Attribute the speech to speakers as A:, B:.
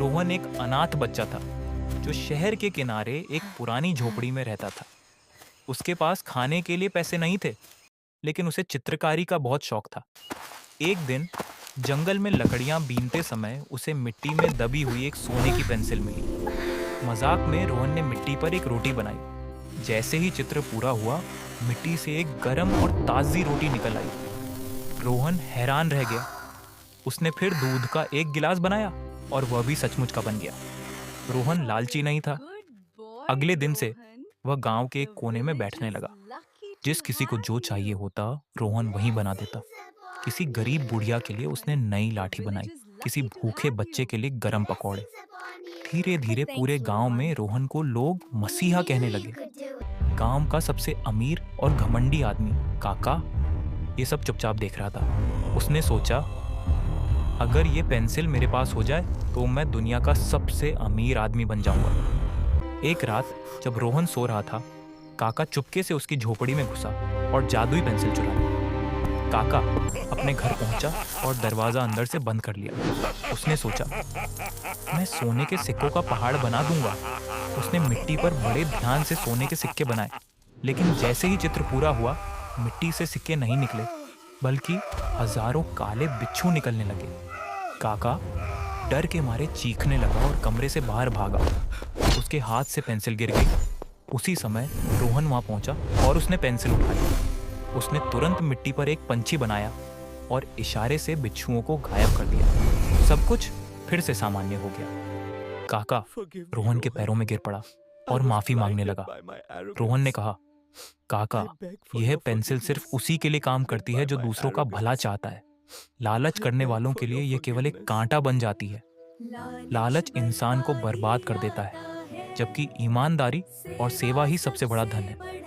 A: रोहन एक अनाथ बच्चा था जो शहर के किनारे एक पुरानी झोपड़ी में रहता था। उसके पास खाने के लिए पैसे नहीं थे, लेकिन उसे चित्रकारी का बहुत शौक था। एक दिन जंगल में लकड़ियां बीनते समय उसे मिट्टी में दबी हुई एक सोने की पेंसिल मिली। मजाक में रोहन ने मिट्टी पर एक रोटी बनाई। जैसे ही चित्र पूरा हुआ, मिट्टी से एक गरम और ताज़ी रोटी निकल आई। रोहन हैरान रह गया। उसने फिर दूध का एक गिलास बनाया और वह भी सचमुच का बन गया। रोहन लालची नहीं था। अगले दिन से वह गांव के एक कोने में बैठने लगा। जिस किसी को जो चाहिए होता, रोहन वहीं बना देता। किसी गरीब बुढ़िया के लिए उसने नई लाठी बनाई, किसी भूखे बच्चे के लिए गरम पकौड़े। धीरे धीरे पूरे गांव में रोहन को लोग मसीहा कहने लगे। गांव का सबसे अमीर और घमंडी आदमी काका ये सब चुपचाप देख रहा था। उसने सोचा, अगर ये पेंसिल मेरे पास हो जाए तो मैं दुनिया का सबसे अमीर आदमी बन जाऊंगा। एक रात जब रोहन सो रहा था, काका चुपके से उसकी झोपड़ी में घुसा और जादुई पेंसिल चुरा ली। काका अपने घर पहुंचा और दरवाजा अंदर से बंद कर लिया। उसने सोचा, मैं सोने के सिक्कों का पहाड़ बना दूंगा। उसने मिट्टी पर बड़े ध्यान से सोने के सिक्के बनाए, लेकिन जैसे ही चित्र पूरा हुआ, मिट्टी से सिक्के नहीं निकले, बल्कि हजारों काले बिच्छू निकलने लगे। काका डर के मारे चीखने लगा और कमरे से बाहर भागा। उसके हाथ से पेंसिल गिर गई। उसी समय रोहन वहां पहुंचा और उसने पेंसिल उठाई। उसने तुरंत मिट्टी पर एक पंछी बनाया और इशारे से बिच्छुओं को गायब कर दिया। सब कुछ फिर से सामान्य हो गया। काका रोहन के पैरों में गिर पड़ा और माफी मांगने लगा। रोहन ने कहा, काका, यह पेंसिल सिर्फ उसी के लिए काम करती है जो दूसरों का भला चाहता है। लालच करने वालों के लिए यह केवल एक कांटा बन जाती है। लालच इंसान को बर्बाद कर देता है, जबकि ईमानदारी और सेवा ही सबसे बड़ा धन है।